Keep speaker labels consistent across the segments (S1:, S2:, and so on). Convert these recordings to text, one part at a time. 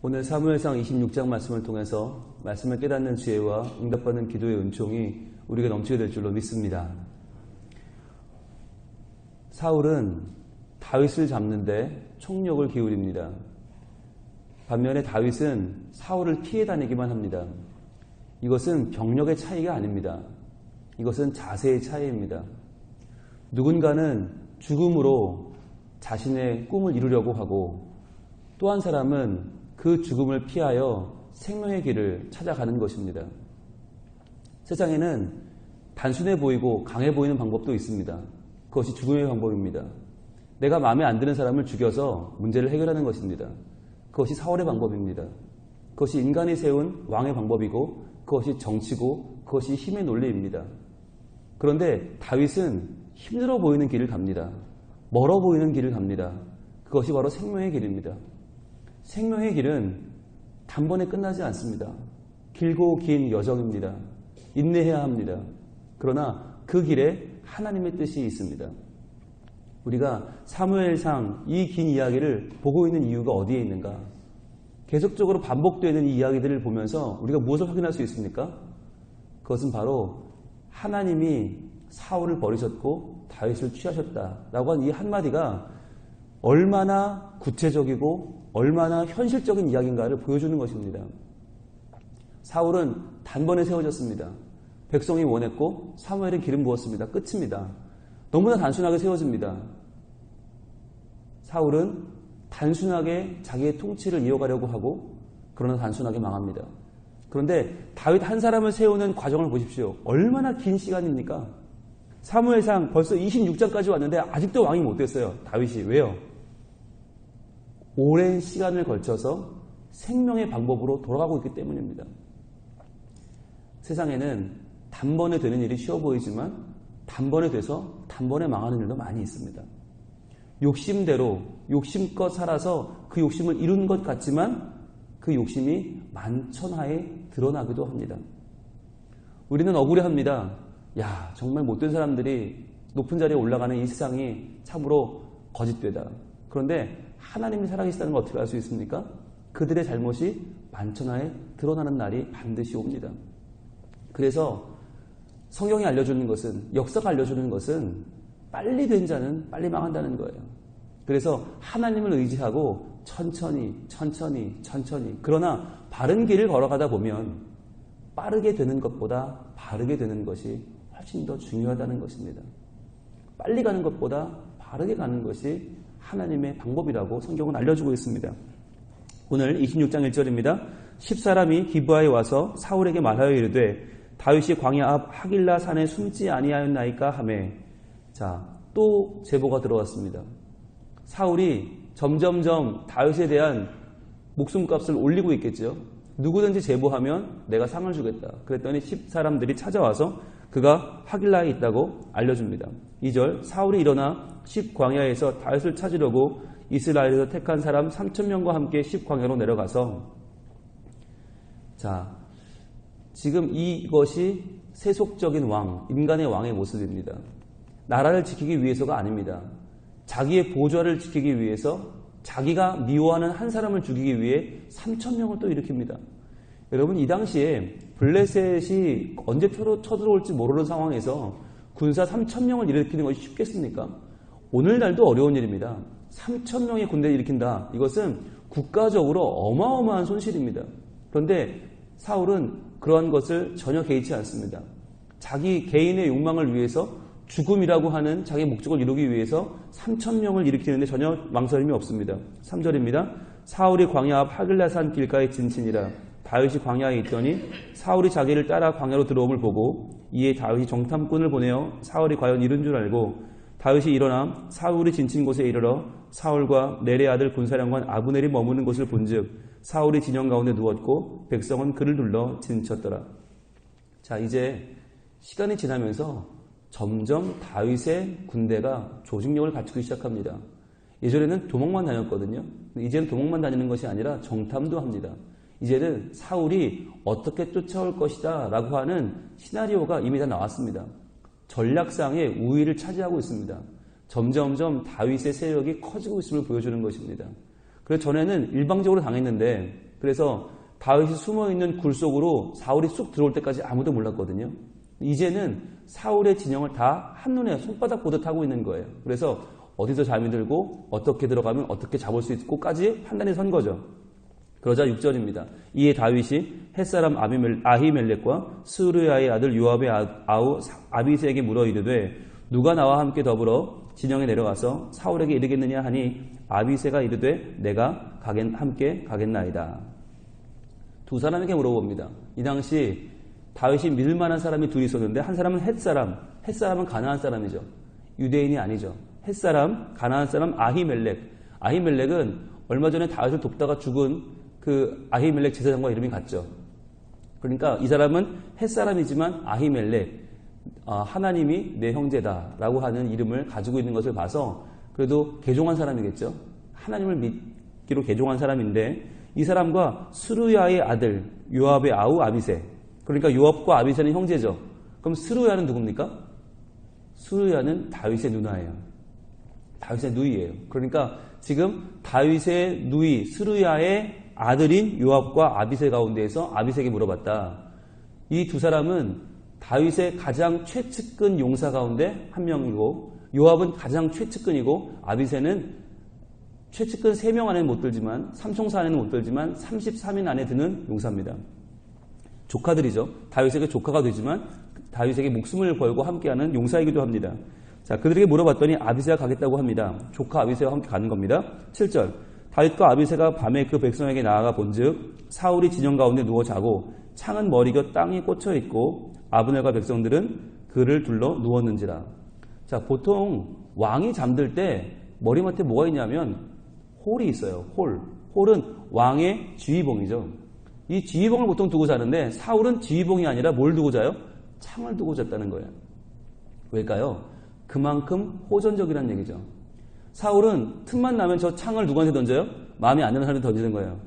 S1: 오늘 사무엘상 26장 말씀을 통해서 말씀을 깨닫는 지혜와 응답받는 기도의 은총이 우리가 넘치게 될 줄로 믿습니다. 사울은 다윗을 잡는데 총력을 기울입니다. 반면에 다윗은 사울을 피해 다니기만 합니다. 이것은 병력의 차이가 아닙니다. 이것은 자세의 차이입니다. 누군가는 죽음으로 자신의 꿈을 이루려고 하고 또 한 사람은 그 죽음을 피하여 생명의 길을 찾아가는 것입니다. 세상에는 단순해 보이고 강해 보이는 방법도 있습니다. 그것이 죽음의 방법입니다. 내가 마음에 안 드는 사람을 죽여서 문제를 해결하는 것입니다. 그것이 사울의 방법입니다. 그것이 인간이 세운 왕의 방법이고 그것이 정치고 그것이 힘의 논리입니다. 그런데 다윗은 힘들어 보이는 길을 갑니다. 멀어 보이는 길을 갑니다. 그것이 바로 생명의 길입니다. 생명의 길은 단번에 끝나지 않습니다. 길고 긴 여정입니다. 인내해야 합니다. 그러나 그 길에 하나님의 뜻이 있습니다. 우리가 사무엘상 이 긴 이야기를 보고 있는 이유가 어디에 있는가? 계속적으로 반복되는 이 이야기들을 보면서 우리가 무엇을 확인할 수 있습니까? 그것은 바로 하나님이 사울을 버리셨고 다윗을 취하셨다라고 한 이 한마디가 얼마나 구체적이고 얼마나 현실적인 이야기인가를 보여주는 것입니다. 사울은 단번에 세워졌습니다. 백성이 원했고 사무엘은 기름 부었습니다. 끝입니다. 너무나 단순하게 세워집니다. 사울은 단순하게 자기의 통치를 이어가려고 하고 그러나 단순하게 망합니다. 그런데 다윗 한 사람을 세우는 과정을 보십시오. 얼마나 긴 시간입니까? 사무엘상 벌써 26장까지 왔는데 아직도 왕이 못 됐어요. 다윗이. 왜요? 오랜 시간을 걸쳐서 생명의 방법으로 돌아가고 있기 때문입니다. 세상에는 단번에 되는 일이 쉬워 보이지만 단번에 돼서 단번에 망하는 일도 많이 있습니다. 욕심대로 욕심껏 살아서 그 욕심을 이룬 것 같지만 그 욕심이 만천하에 드러나기도 합니다. 우리는 억울해합니다. 야, 정말 못된 사람들이 높은 자리에 올라가는 이 세상이 참으로 거짓되다. 그런데 하나님이 살아계시다는 걸 어떻게 알 수 있습니까? 그들의 잘못이 만천하에 드러나는 날이 반드시 옵니다. 그래서 성경이 알려주는 것은, 역사가 알려주는 것은 빨리 된 자는 빨리 망한다는 거예요. 그래서 하나님을 의지하고 천천히 그러나 바른 길을 걸어가다 보면 빠르게 되는 것보다 바르게 되는 것이 훨씬 더 중요하다는 것입니다. 빨리 가는 것보다 바르게 가는 것이 하나님의 방법이라고 성경은 알려주고 있습니다. 오늘 26장 1절입니다. 10사람이 기브아에 와서 사울에게 말하여 이르되 다윗이 광야 앞 하길라 산에 숨지 아니하였나이까 하매. 자, 또 제보가 들어왔습니다. 사울이 점점점 다윗에 대한 목숨값을 올리고 있겠죠. 누구든지 제보하면 내가 상을 주겠다. 그랬더니 10사람들이 찾아와서 그가 하길라에 있다고 알려줍니다. 2절 사울이 일어나 10광야에서 다윗을 찾으려고 이스라엘에서 택한 사람 3,000명과 함께 10광야로 내려가서, 자, 지금 이것이 세속적인 왕, 인간의 왕의 모습입니다. 나라를 지키기 위해서가 아닙니다. 자기의 보좌를 지키기 위해서 자기가 미워하는 한 사람을 죽이기 위해 3,000명을 또 일으킵니다. 여러분, 이 당시에 블레셋이 언제 쳐들어올지 모르는 상황에서 군사 3,000명을 일으키는 것이 쉽겠습니까? 오늘날도 어려운 일입니다. 3,000명의 군대를 일으킨다. 이것은 국가적으로 어마어마한 손실입니다. 그런데 사울은 그러한 것을 전혀 개의치 않습니다. 자기 개인의 욕망을 위해서 죽음이라고 하는 자기 목적을 이루기 위해서 3,000명을 일으키는데 전혀 망설임이 없습니다. 3절입니다. 사울이 광야 앞 하길라산 길가에 진친이라. 다윗이 광야에 있더니 사울이 자기를 따라 광야로 들어옴을 보고 이에 다윗이 정탐꾼을 보내어 사울이 과연 이른 줄 알고 다윗이 일어나 사울이 진친 곳에 이르러 사울과 넬의 아들 군사령관 아브넬이 머무는 곳을 본즉 사울이 진영 가운데 누웠고 백성은 그를 둘러 진쳤더라. 자, 이제 시간이 지나면서 점점 다윗의 군대가 조직력을 갖추기 시작합니다. 예전에는 도망만 다녔거든요. 이제는 도망만 다니는 것이 아니라 정탐도 합니다. 이제는 사울이 어떻게 쫓아올 것이다 라고 하는 시나리오가 이미 다 나왔습니다. 전략상의 우위를 차지하고 있습니다. 점점점 다윗의 세력이 커지고 있음을 보여주는 것입니다. 그래서 전에는 일방적으로 당했는데 그래서 다윗이 숨어있는 굴 속으로 사울이 쑥 들어올 때까지 아무도 몰랐거든요. 이제는 사울의 진영을 다 한눈에 손바닥 보듯 하고 있는 거예요. 그래서 어디서 잠이 들고 어떻게 들어가면 어떻게 잡을 수 있고까지 판단이 선 거죠. 그러자 6절입니다. 이에 다윗이 햇사람 아히멜렉과 스루야의 아들 요압의 아우 아비새에게 물어 이르되 누가 나와 함께 더불어 진영에 내려가서 사울에게 이르겠느냐 하니 아비새가 이르되 내가 함께 가겠나이다. 두 사람에게 물어봅니다. 이 당시 다윗이 믿을 만한 사람이 둘이 있었는데 한 사람은 햇사람은 가나안 사람이죠. 유대인이 아니죠. 햇사람, 가나안 사람 아히멜렉은 얼마 전에 다윗을 돕다가 죽은 그 아히멜렉 제사장과 이름이 같죠. 그러니까 이 사람은 햇사람이지만 아히멜렉, 하나님이 내 형제다라고 하는 이름을 가지고 있는 것을 봐서 그래도 개종한 사람이겠죠. 하나님을 믿기로 개종한 사람인데 이 사람과 스루야의 아들 요압의 아우 아비새, 그러니까 요압과 아비새는 형제죠. 그럼 스루야는 누굽니까? 스루야는 다윗의 누나예요. 다윗의 누이예요. 그러니까 지금 다윗의 누이 스루야의 아들인 요압과 아비새 가운데에서 아비새에게 물어봤다. 이 두 사람은 다윗의 가장 최측근 용사 가운데 한 명이고 요압은 가장 최측근이고 아비새는 최측근 3명 안에는 못 들지만 삼총사 안에는 못 들지만 33인 안에 드는 용사입니다. 조카들이죠. 다윗에게 조카가 되지만 다윗에게 목숨을 걸고 함께하는 용사이기도 합니다. 자, 그들에게 물어봤더니 아비새가 가겠다고 합니다. 조카 아비새와 함께 가는 겁니다. 7절 다윗과 아비새가 밤에 그 백성에게 나아가 본즉 사울이 진영 가운데 누워 자고 창은 머리 곁 땅에 꽂혀 있고 아브넬과 백성들은 그를 둘러 누웠는지라. 자, 보통 왕이 잠들 때 머리맡에 뭐가 있냐면 홀이 있어요. 홀은 왕의 지휘봉이죠. 이 지휘봉을 보통 두고 자는데 사울은 지휘봉이 아니라 뭘 두고 자요? 창을 두고 잤다는 거예요. 왜일까요? 그만큼 호전적이라는 얘기죠. 사울은 틈만 나면 저 창을 누구한테 던져요? 마음에 안 드는 사람한테 던지는 거예요.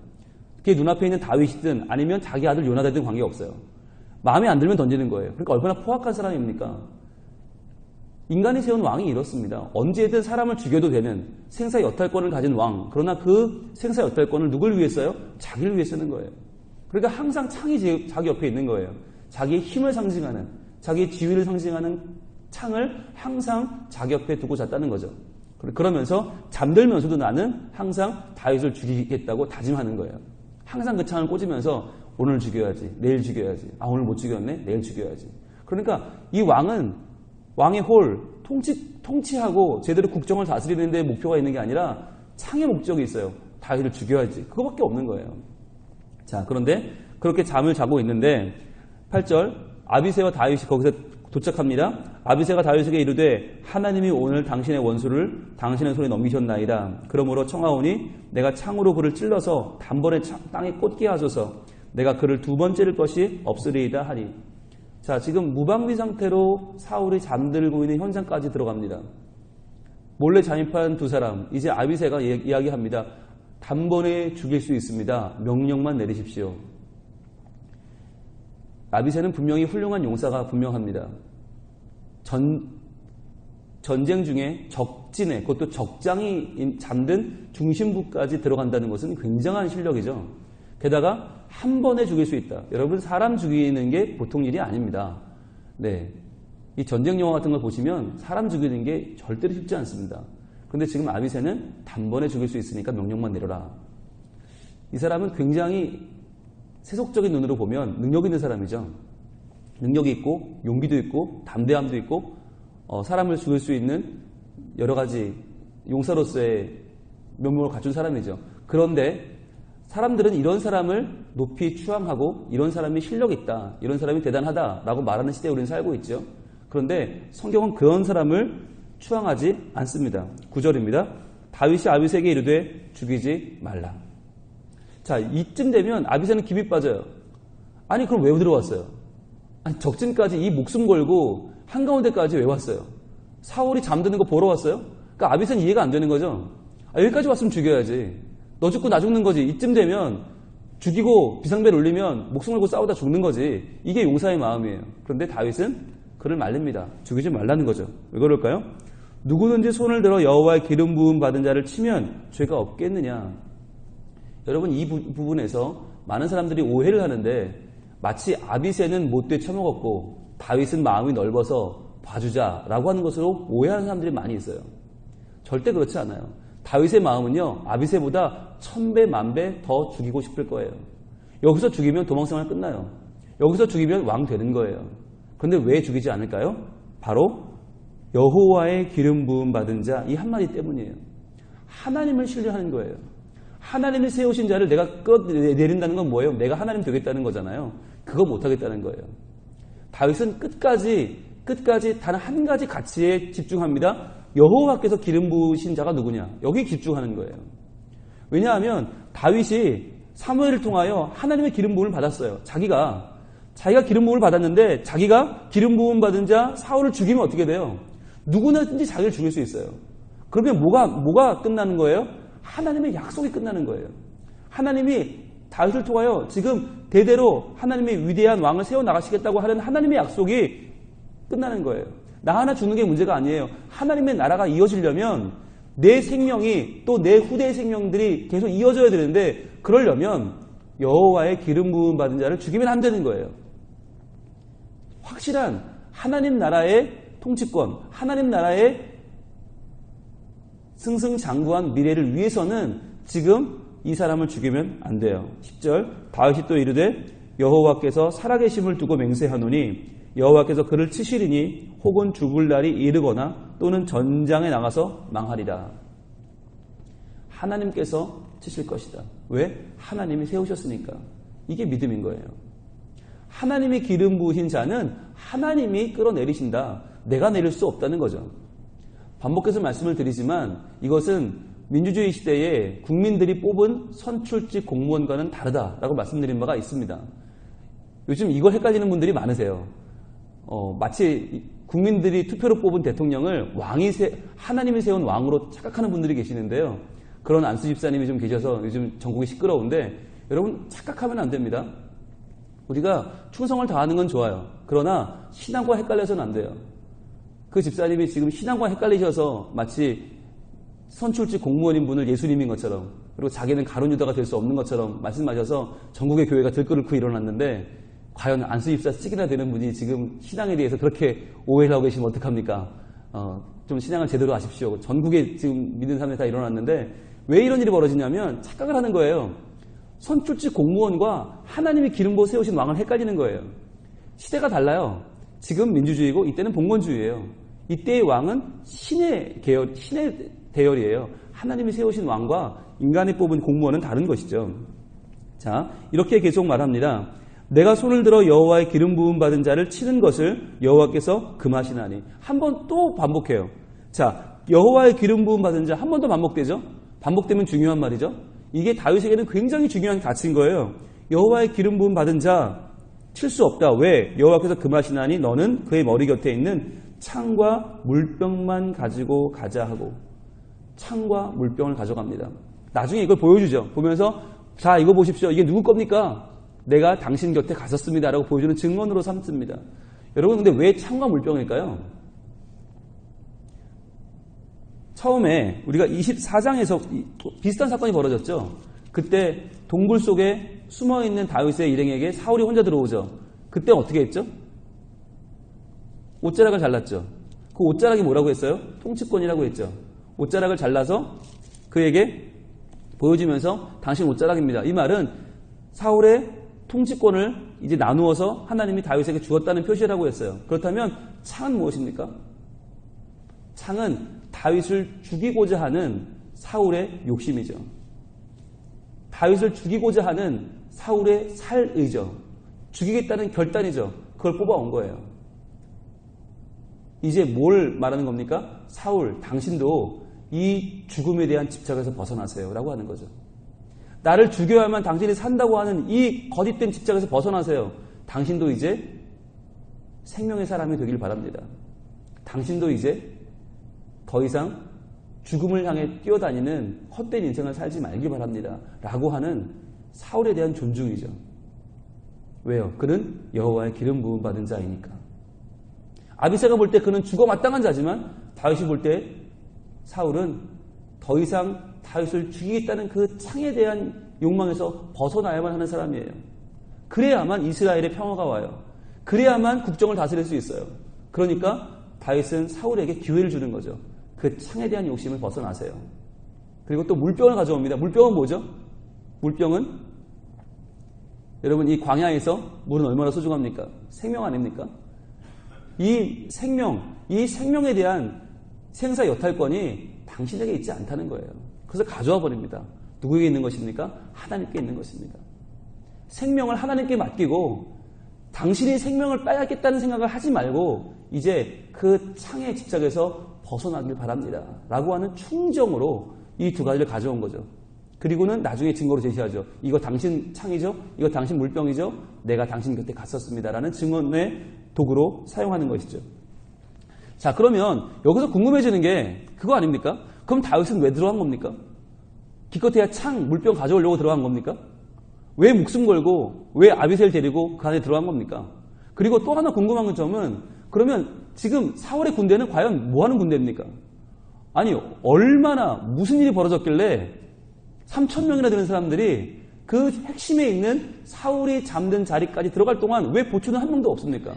S1: 그게 눈앞에 있는 다윗이든 아니면 자기 아들 요나단이든 관계없어요. 마음에 안 들면 던지는 거예요. 그러니까 얼마나 포악한 사람입니까? 인간이 세운 왕이 이렇습니다. 언제든 사람을 죽여도 되는 생사 여탈권을 가진 왕. 그러나 그 생사 여탈권을 누굴 위해 써요? 자기를 위해 쓰는 거예요. 그러니까 항상 창이 자기 옆에 있는 거예요. 자기의 힘을 상징하는, 자기의 지위를 상징하는 창을 항상 자기 옆에 두고 잤다는 거죠. 그러면서 잠들면서도 나는 항상 다윗을 죽이겠다고 다짐하는 거예요. 항상 그 창을 꽂으면서 오늘 죽여야지, 내일 죽여야지, 오늘 못 죽였네, 내일 죽여야지. 그러니까 이 왕의 홀, 통치하고 제대로 국정을 다스리는 데 목표가 있는 게 아니라 창의 목적이 있어요. 다윗을 죽여야지. 그거밖에 없는 거예요. 자, 그런데 그렇게 잠을 자고 있는데 8절 아비새와 다윗이 거기서 도착합니다. 아비새가 다윗에게 이르되 하나님이 오늘 당신의 원수를 당신의 손에 넘기셨나이다. 그러므로 청하오니 내가 창으로 그를 찔러서 단번에 땅에 꽂게 하소서. 내가 그를 두 번 찌를 것이 없으리이다 하니. 자, 지금 무방비 상태로 사울이 잠들고 있는 현장까지 들어갑니다. 몰래 잠입한 두 사람, 이제 아비새가 이야기합니다. 단번에 죽일 수 있습니다. 명령만 내리십시오. 아비새는 분명히 훌륭한 용사가 분명합니다. 전쟁 중에 적진에, 그것도 적장이 잠든 중심부까지 들어간다는 것은 굉장한 실력이죠. 게다가 한 번에 죽일 수 있다. 여러분, 사람 죽이는 게 보통 일이 아닙니다. 네, 이 전쟁 영화 같은 걸 보시면 사람 죽이는 게 절대로 쉽지 않습니다. 그런데 지금 아비새는 단번에 죽일 수 있으니까 명령만 내려라. 이 사람은 굉장히 세속적인 눈으로 보면 능력 있는 사람이죠. 능력이 있고 용기도 있고 담대함도 있고 사람을 죽일 수 있는 여러 가지 용사로서의 면모를 갖춘 사람이죠. 그런데 사람들은 이런 사람을 높이 추앙하고 이런 사람이 실력 있다, 이런 사람이 대단하다라고 말하는 시대에 우리는 살고 있죠. 그런데 성경은 그런 사람을 추앙하지 않습니다. 9절입니다. 다윗이 아비새에게 이르되 죽이지 말라. 자, 이쯤 되면 아비새는 기비 빠져요. 아니, 그럼 왜 들어왔어요? 아니, 적진까지 이 목숨 걸고 한가운데까지 왜 왔어요? 사울이 잠드는 거 보러 왔어요? 그러니까 아비새는 이해가 안 되는 거죠. 여기까지 왔으면 죽여야지. 너 죽고 나 죽는 거지. 이쯤 되면 죽이고 비상벨 울리면 목숨 걸고 싸우다 죽는 거지. 이게 용사의 마음이에요. 그런데 다윗은 그를 말립니다. 죽이지 말라는 거죠. 왜 그럴까요? 누구든지 손을 들어 여호와의 기름 부음 받은 자를 치면 죄가 없겠느냐. 여러분 이 부분에서 많은 사람들이 오해를 하는데 마치 아비새는 못돼 처먹었고 다윗은 마음이 넓어서 봐주자라고 하는 것으로 오해하는 사람들이 많이 있어요. 절대 그렇지 않아요. 다윗의 마음은요, 아비새보다 1000배, 10,000배 더 죽이고 싶을 거예요. 여기서 죽이면 도망생활 끝나요. 여기서 죽이면 왕 되는 거예요. 그런데 왜 죽이지 않을까요? 바로 여호와의 기름 부음 받은 자 이 한마디 때문이에요. 하나님을 신뢰하는 거예요. 하나님이 세우신 자를 내가 끌어내린다는 건 뭐예요? 내가 하나님 되겠다는 거잖아요. 그거 못하겠다는 거예요. 다윗은 끝까지 단 한 가지 가치에 집중합니다. 여호와께서 기름 부으신 자가 누구냐? 여기에 집중하는 거예요. 왜냐하면 다윗이 사무엘을 통하여 하나님의 기름 부음을 받았어요. 자기가 기름 부음을 받았는데 자기가 기름 부음 받은 자 사울을 죽이면 어떻게 돼요? 누구나든지 자기를 죽일 수 있어요. 그러면 뭐가 끝나는 거예요? 하나님의 약속이 끝나는 거예요. 하나님이 다윗을 통하여 지금 대대로 하나님의 위대한 왕을 세워나가시겠다고 하는 하나님의 약속이 끝나는 거예요. 나 하나 죽는 게 문제가 아니에요. 하나님의 나라가 이어지려면 내 생명이 또 내 후대의 생명들이 계속 이어져야 되는데 그러려면 여호와의 기름 부음 받은 자를 죽이면 안 되는 거예요. 확실한 하나님 나라의 통치권, 하나님 나라의 승승장구한 미래를 위해서는 지금 이 사람을 죽이면 안 돼요. 10절 다윗이 또 이르되 여호와께서 살아계심을 두고 맹세하노니 여호와께서 그를 치시리니 혹은 죽을 날이 이르거나 또는 전장에 나가서 망하리라. 하나님께서 치실 것이다. 왜? 하나님이 세우셨으니까. 이게 믿음인 거예요. 하나님이 기름 부으신 자는 하나님이 끌어내리신다. 내가 내릴 수 없다는 거죠. 반복해서 말씀을 드리지만 이것은 민주주의 시대에 국민들이 뽑은 선출직 공무원과는 다르다라고 말씀드린 바가 있습니다. 요즘 이걸 헷갈리는 분들이 많으세요. 마치 국민들이 투표로 뽑은 대통령을 하나님이 세운 왕으로 착각하는 분들이 계시는데요. 그런 안수 집사님이 좀 계셔서 요즘 전국이 시끄러운데 여러분 착각하면 안 됩니다. 우리가 충성을 다하는 건 좋아요. 그러나 신앙과 헷갈려서는 안 돼요. 그 집사님이 지금 신앙과 헷갈리셔서 마치 선출직 공무원인 분을 예수님인 것처럼 그리고 자기는 가룟 유다가 될 수 없는 것처럼 말씀하셔서 전국의 교회가 들끓고 일어났는데 과연 안수 집사 쓰기나 되는 분이 지금 신앙에 대해서 그렇게 오해를 하고 계시면 어떡합니까? 좀 신앙을 제대로 하십시오. 전국에 지금 믿는 사람들이 다 일어났는데 왜 이런 일이 벌어지냐면 착각을 하는 거예요. 선출직 공무원과 하나님이 기름 부어 세우신 왕을 헷갈리는 거예요. 시대가 달라요. 지금 민주주의고 이때는 봉건주의예요. 이때의 왕은 신의 대열이에요. 하나님이 세우신 왕과 인간이 뽑은 공무원은 다른 것이죠. 자, 이렇게 계속 말합니다. 내가 손을 들어 여호와의 기름 부음 받은 자를 치는 것을 여호와께서 금하시나니. 한 번 또 반복해요. 자, 여호와의 기름 부음 받은 자 한 번 더 반복되죠. 반복되면 중요한 말이죠. 이게 다윗에게는 굉장히 중요한 가치인 거예요. 여호와의 기름 부음 받은 자 칠 수 없다. 왜? 여호와께서 금하시나니 너는 그의 머리 곁에 있는 창과 물병만 가지고 가자 하고 창과 물병을 가져갑니다. 나중에 이걸 보여주죠. 보면서 자 이거 보십시오. 이게 누구 겁니까? 내가 당신 곁에 갔었습니다. 라고 보여주는 증언으로 삼습니다. 여러분 근데 왜 창과 물병일까요? 처음에 우리가 24장에서 비슷한 사건이 벌어졌죠. 그때 동굴 속에 숨어있는 다윗의 일행에게 사울이 혼자 들어오죠. 그때 어떻게 했죠? 옷자락을 잘랐죠. 그 옷자락이 뭐라고 했어요? 통치권이라고 했죠. 옷자락을 잘라서 그에게 보여주면서 당신 옷자락입니다. 이 말은 사울의 통치권을 이제 나누어서 하나님이 다윗에게 주었다는 표시라고 했어요. 그렇다면 창은 무엇입니까? 창은 다윗을 죽이고자 하는 사울의 욕심이죠. 다윗을 죽이고자 하는 사울의 살의죠. 죽이겠다는 결단이죠. 그걸 뽑아온 거예요. 이제 뭘 말하는 겁니까? 사울, 당신도 이 죽음에 대한 집착에서 벗어나세요. 라고 하는 거죠. 나를 죽여야만 당신이 산다고 하는 이 거짓된 집착에서 벗어나세요. 당신도 이제 생명의 사람이 되길 바랍니다. 당신도 이제 더 이상 죽음을 향해 뛰어다니는 헛된 인생을 살지 말길 바랍니다. 라고 하는 사울에 대한 존중이죠. 왜요? 그는 여호와의 기름 부음 받은 자이니까. 아비새가 볼 때 그는 죽어 마땅한 자지만 다윗이 볼 때 사울은 더 이상 다윗을 죽이겠다는 그 창에 대한 욕망에서 벗어나야만 하는 사람이에요. 그래야만 이스라엘의 평화가 와요. 그래야만 국정을 다스릴 수 있어요. 그러니까 다윗은 사울에게 기회를 주는 거죠. 그 창에 대한 욕심을 벗어나세요. 그리고 또 물병을 가져옵니다. 물병은 뭐죠? 물병은 여러분 이 광야에서 물은 얼마나 소중합니까? 생명 아닙니까? 이 생명에 대한 생사 여탈권이 당신에게 있지 않다는 거예요. 그래서 가져와 버립니다. 누구에게 있는 것입니까? 하나님께 있는 것입니다. 생명을 하나님께 맡기고 당신이 생명을 빼앗겠다는 생각을 하지 말고 이제 그 창의 집착에서 벗어나길 바랍니다. 라고 하는 충정으로 이 두 가지를 가져온 거죠. 그리고는 나중에 증거로 제시하죠. 이거 당신 창이죠? 이거 당신 물병이죠? 내가 당신 곁에 갔었습니다. 라는 증언의 도구로 사용하는 것이죠. 자, 그러면 여기서 궁금해지는 게 그거 아닙니까? 그럼 다윗은 왜 들어간 겁니까? 기껏해야 창, 물병 가져오려고 들어간 겁니까? 왜 목숨 걸고 왜 아비새를 데리고 그 안에 들어간 겁니까? 그리고 또 하나 궁금한 점은 그러면 지금 사울의 군대는 과연 뭐 하는 군대입니까? 아니 얼마나 무슨 일이 벌어졌길래 3,000명이나 되는 사람들이 그 핵심에 있는 사울이 잠든 자리까지 들어갈 동안 왜 보초는 한 명도 없습니까?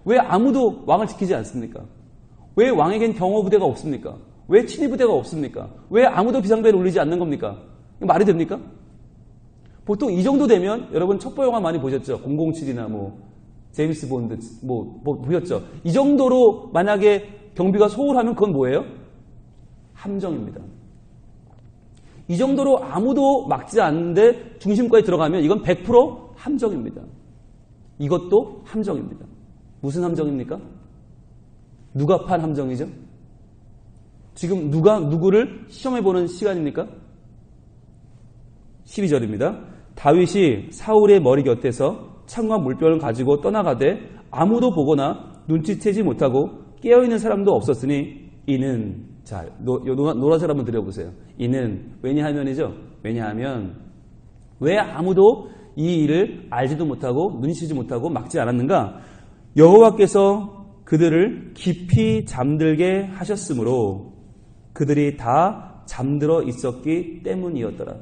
S1: 왜 아무도 왕을 지키지 않습니까? 왜 왕에겐 경호부대가 없습니까? 왜 친위부대가 없습니까? 왜 아무도 비상벨을 울리지 않는 겁니까? 말이 됩니까? 보통 이 정도 되면 여러분 첩보 영화 많이 보셨죠? 007이나 제임스 본드 보셨죠? 이 정도로 만약에 경비가 소홀하면 그건 뭐예요? 함정입니다. 이 정도로 아무도 막지 않는데 중심까지 들어가면 이건 100% 함정입니다. 이것도 함정입니다. 무슨 함정입니까? 누가 판 함정이죠? 지금 누가 누구를 시험해보는 시간입니까? 12절입니다. 다윗이 사울의 머리 곁에서 창과 물병을 가지고 떠나가되 아무도 보거나 눈치채지 못하고 깨어있는 사람도 없었으니 이는 자 노란색 한번 드려보세요. 이는 왜냐하면이죠. 왜냐하면 왜 아무도 이 일을 알지도 못하고 눈치채지 못하고 막지 않았는가? 여호와께서 그들을 깊이 잠들게 하셨으므로 그들이 다 잠들어 있었기 때문이었더라.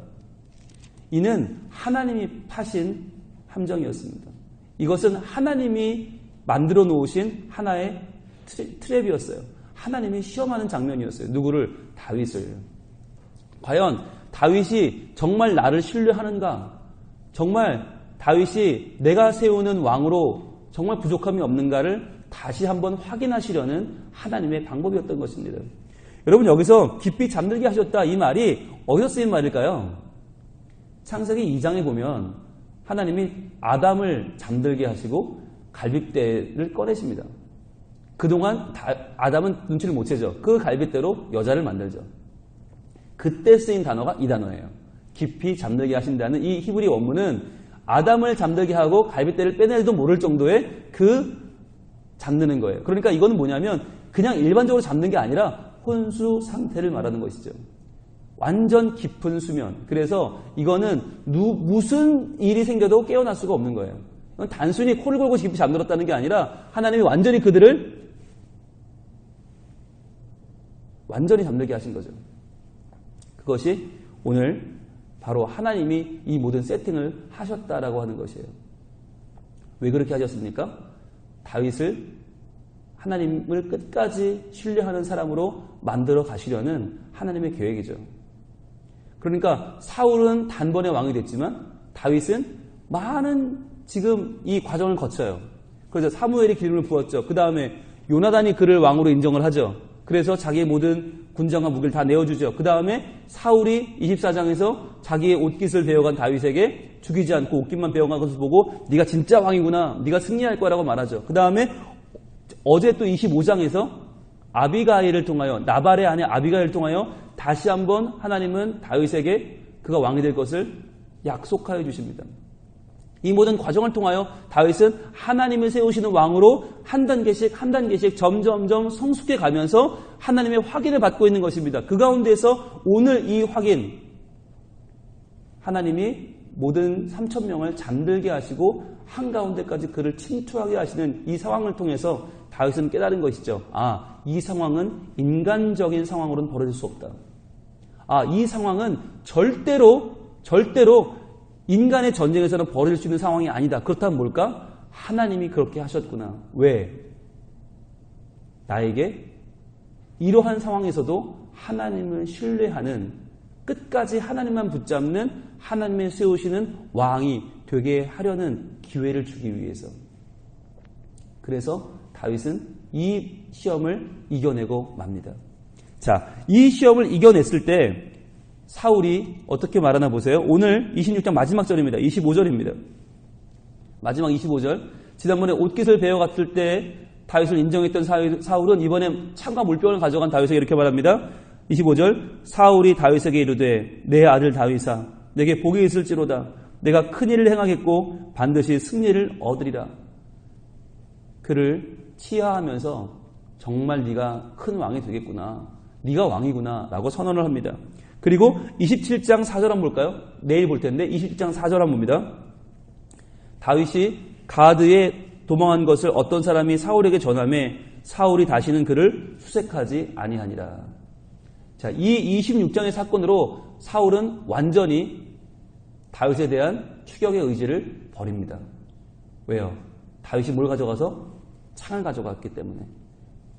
S1: 이는 하나님이 파신 함정이었습니다. 이것은 하나님이 만들어 놓으신 하나의 트랩이었어요. 하나님이 시험하는 장면이었어요. 누구를? 다윗을. 과연 다윗이 정말 나를 신뢰하는가? 정말 다윗이 내가 세우는 왕으로 정말 부족함이 없는가를 다시 한번 확인하시려는 하나님의 방법이었던 것입니다. 여러분 여기서 깊이 잠들게 하셨다 이 말이 어디서 쓰인 말일까요? 창세기 2장에 보면 하나님이 아담을 잠들게 하시고 갈빗대를 꺼내십니다. 그동안 아담은 눈치를 못 채죠. 그 갈빗대로 여자를 만들죠. 그때 쓰인 단어가 이 단어예요. 깊이 잠들게 하신다는 이 히브리 원문은 아담을 잠들게 하고 갈빗대를 빼내도 모를 정도의 그 잠드는 거예요. 그러니까 이거는 뭐냐면 그냥 일반적으로 잠든 게 아니라 혼수 상태를 말하는 것이죠. 완전 깊은 수면. 그래서 이거는 무슨 일이 생겨도 깨어날 수가 없는 거예요. 단순히 코를 골고 깊이 잠들었다는 게 아니라 하나님이 완전히 그들을 완전히 잠들게 하신 거죠. 그것이 오늘 바로 하나님이 이 모든 세팅을 하셨다라고 하는 것이에요. 왜 그렇게 하셨습니까? 다윗을 하나님을 끝까지 신뢰하는 사람으로 만들어 가시려는 하나님의 계획이죠. 그러니까 사울은 단번에 왕이 됐지만 다윗은 많은 지금 이 과정을 거쳐요. 그래서 사무엘이 기름을 부었죠. 그 다음에 요나단이 그를 왕으로 인정을 하죠. 그래서 자기의 모든 군장과 무기를 다 내어주죠. 그 다음에 사울이 24장에서 자기의 옷깃을 베어간 다윗에게 죽이지 않고 옷깃만 베어간 것을 보고 네가 진짜 왕이구나. 네가 승리할 거라고 말하죠. 그 다음에 어제 또 25장에서 아비가일을 통하여 나발의 아내 아비가일을 통하여 다시 한번 하나님은 다윗에게 그가 왕이 될 것을 약속하여 주십니다. 이 모든 과정을 통하여 다윗은 하나님을 세우시는 왕으로 한 단계씩 한 단계씩 점점점 성숙해 가면서 하나님의 확인을 받고 있는 것입니다. 그 가운데서 오늘 이 확인, 하나님이 모든 3,000명을 잠들게 하시고 한가운데까지 그를 침투하게 하시는 이 상황을 통해서 다윗은 깨달은 것이죠. 이 상황은 인간적인 상황으로는 벌어질 수 없다. 이 상황은 절대로 절대로 인간의 전쟁에서는 벌어질 수 있는 상황이 아니다. 그렇다면 뭘까? 하나님이 그렇게 하셨구나. 왜? 나에게 이러한 상황에서도 하나님을 신뢰하는, 끝까지 하나님만 붙잡는, 하나님의 세우시는 왕이 되게 하려는 기회를 주기 위해서. 그래서 다윗은 이 시험을 이겨내고 맙니다. 자, 이 시험을 이겨냈을 때 사울이 어떻게 말하나 보세요. 오늘 26장 마지막 절입니다. 25절입니다. 마지막 25절. 지난번에 옷깃을 베어갔을 때 다윗을 인정했던 사울은 이번에 창과 물병을 가져간 다윗에게 이렇게 말합니다. 25절. 사울이 다윗에게 이르되 내 아들 다윗아 내게 복이 있을지로다. 내가 큰일을 행하겠고 반드시 승리를 얻으리라. 그를 치하하면서 정말 네가 큰 왕이 되겠구나. 네가 왕이구나 라고 선언을 합니다. 그리고 27장 4절 한번 볼까요? 내일 볼 텐데 27장 4절 한번 봅니다. 다윗이 가드에 도망한 것을 어떤 사람이 사울에게 전하매 사울이 다시는 그를 수색하지 아니하니라. 자, 이 26장의 사건으로 사울은 완전히 다윗에 대한 추격의 의지를 버립니다. 왜요? 다윗이 뭘 가져가서? 창을 가져갔기 때문에.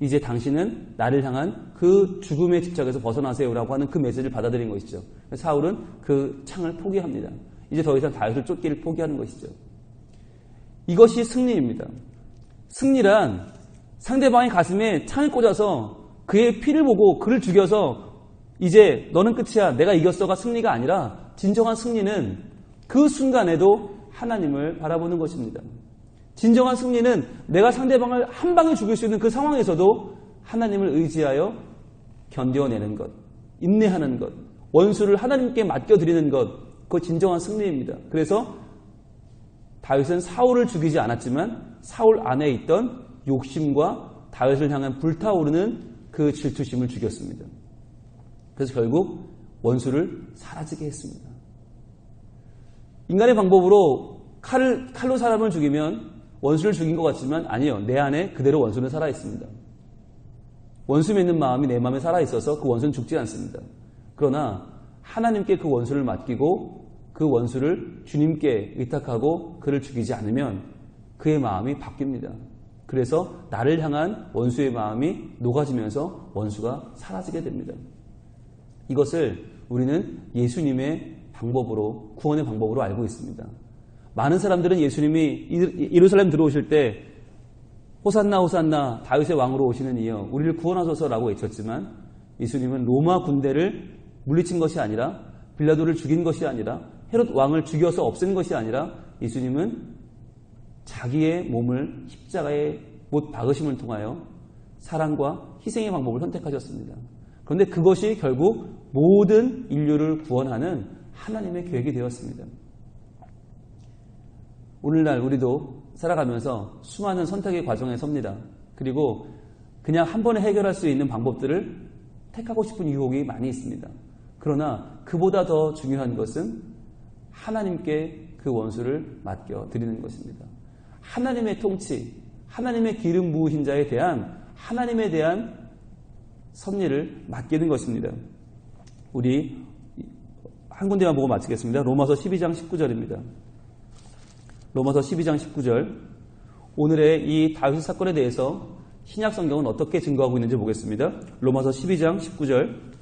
S1: 이제 당신은 나를 향한 그 죽음의 집착에서 벗어나세요라고 하는 그 메시지를 받아들인 것이죠. 사울은 그 창을 포기합니다. 이제 더 이상 다윗을 쫓기를 포기하는 것이죠. 이것이 승리입니다. 승리란 상대방의 가슴에 창을 꽂아서 그의 피를 보고 그를 죽여서 이제 너는 끝이야, 내가 이겼어가 승리가 아니라, 진정한 승리는 그 순간에도 하나님을 바라보는 것입니다. 진정한 승리는 내가 상대방을 한 방에 죽일 수 있는 그 상황에서도 하나님을 의지하여 견뎌내는 것, 인내하는 것, 원수를 하나님께 맡겨드리는 것, 그거 진정한 승리입니다. 그래서 다윗은 사울을 죽이지 않았지만 사울 안에 있던 욕심과 다윗을 향한 불타오르는 그 질투심을 죽였습니다. 그래서 결국 원수를 사라지게 했습니다. 인간의 방법으로 칼로 사람을 죽이면 원수를 죽인 것 같지만 아니요. 내 안에 그대로 원수는 살아있습니다. 원수 맺는 마음이 내 마음에 살아있어서 그 원수는 죽지 않습니다. 그러나 하나님께 그 원수를 맡기고 그 원수를 주님께 의탁하고 그를 죽이지 않으면 그의 마음이 바뀝니다. 그래서 나를 향한 원수의 마음이 녹아지면서 원수가 사라지게 됩니다. 이것을 우리는 예수님의 방법으로, 구원의 방법으로 알고 있습니다. 많은 사람들은 예수님이 예루살렘 들어오실 때 호산나 호산나 다윗의 왕으로 오시는 이여 우리를 구원하소서라고 외쳤지만 예수님은 로마 군대를 물리친 것이 아니라, 빌라도를 죽인 것이 아니라, 헤롯 왕을 죽여서 없앤 것이 아니라 예수님은 자기의 몸을 십자가에 못 박으심을 통하여 사랑과 희생의 방법을 선택하셨습니다. 그런데 그것이 결국 모든 인류를 구원하는 하나님의 계획이 되었습니다. 오늘날 우리도 살아가면서 수많은 선택의 과정에 섭니다. 그리고 그냥 한 번에 해결할 수 있는 방법들을 택하고 싶은 유혹이 많이 있습니다. 그러나 그보다 더 중요한 것은 하나님께 그 원수를 맡겨드리는 것입니다. 하나님의 통치, 하나님의 기름 부으신 자에 대한, 하나님에 대한 섭리를 맡기는 것입니다. 우리 한 군데만 보고 마치겠습니다. 로마서 12장 19절입니다. 로마서 12장 19절. 오늘의 이 다윗 사건에 대해서 신약 성경은 어떻게 증거하고 있는지 보겠습니다. 로마서 12장 19절.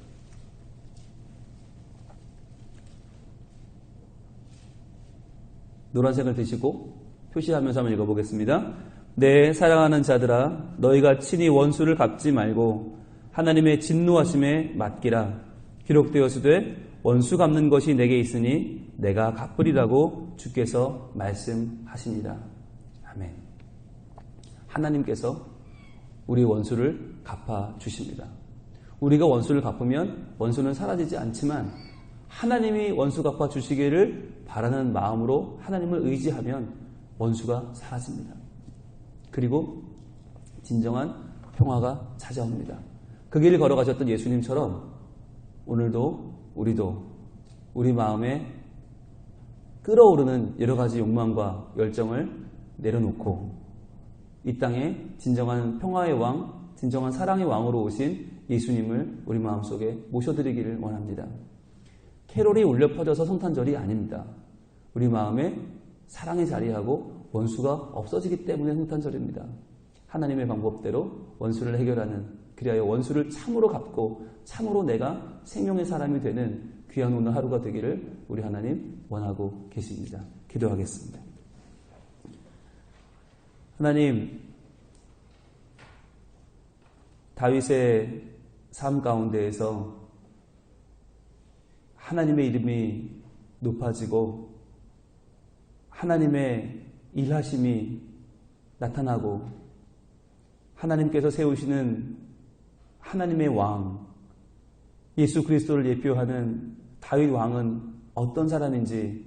S1: 노란색을 드시고 표시하면서 한번 읽어보겠습니다. 내 사랑하는 자들아, 너희가 친히 원수를 갚지 말고 하나님의 진노하심에 맡기라. 기록되었으되 원수 갚는 것이 내게 있으니 내가 갚으리라고 주께서 말씀하시니라. 아멘. 하나님께서 우리 원수를 갚아주십니다. 우리가 원수를 갚으면 원수는 사라지지 않지만 하나님이 원수 갚아주시기를 바라는 마음으로 하나님을 의지하면 원수가 사라집니다. 그리고 진정한 평화가 찾아옵니다. 그 길을 걸어가셨던 예수님처럼 오늘도 우리도 우리 마음에 끓어오르는 여러 가지 욕망과 열정을 내려놓고 이 땅에 진정한 평화의 왕, 진정한 사랑의 왕으로 오신 예수님을 우리 마음속에 모셔드리기를 원합니다. 캐롤이 울려 퍼져서 성탄절이 아닙니다. 우리 마음에 사랑이 자리하고 원수가 없어지기 때문에 성탄절입니다. 하나님의 방법대로 원수를 해결하는, 그리하여 원수를 참으로 갚고 참으로 내가 생명의 사람이 되는 귀한 오늘 하루가 되기를 우리 하나님 원하고 계십니다. 기도하겠습니다. 하나님, 다윗의 삶 가운데에서 하나님의 이름이 높아지고 하나님의 일하심이 나타나고 하나님께서 세우시는 하나님의 왕 예수 그리스도를 예표하는 다윗 왕은 어떤 사람인지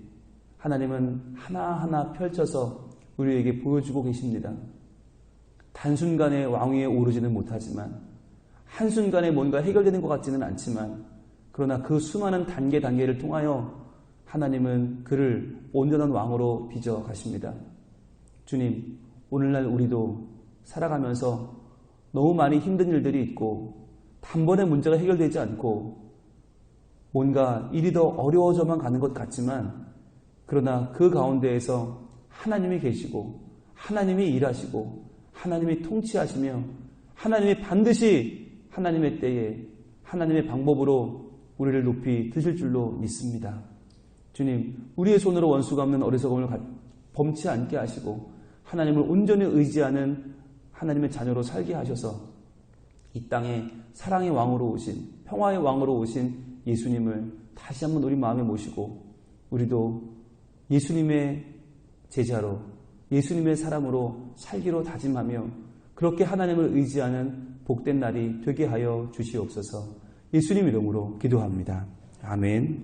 S1: 하나님은 하나하나 펼쳐서 우리에게 보여주고 계십니다. 단순간에 왕위에 오르지는 못하지만 한순간에 뭔가 해결되는 것 같지는 않지만 그러나 그 수많은 단계를 통하여 하나님은 그를 온전한 왕으로 빚어 가십니다. 주님, 오늘날 우리도 살아가면서 너무 많이 힘든 일들이 있고 단번에 문제가 해결되지 않고 뭔가 일이 더 어려워져만 가는 것 같지만 그러나 그 가운데에서 하나님이 계시고 하나님이 일하시고 하나님이 통치하시며 하나님이 반드시 하나님의 때에 하나님의 방법으로 우리를 높이 드실 줄로 믿습니다. 주님, 우리의 손으로 원수가 없는 어리석음을 범치 않게 하시고 하나님을 온전히 의지하는 하나님의 자녀로 살게 하셔서 이 땅에 사랑의 왕으로 오신, 평화의 왕으로 오신 예수님을 다시 한번 우리 마음에 모시고 우리도 예수님의 제자로 예수님의 사람으로 살기로 다짐하며 그렇게 하나님을 의지하는 복된 날이 되게 하여 주시옵소서. 예수님 이름으로 기도합니다. 아멘.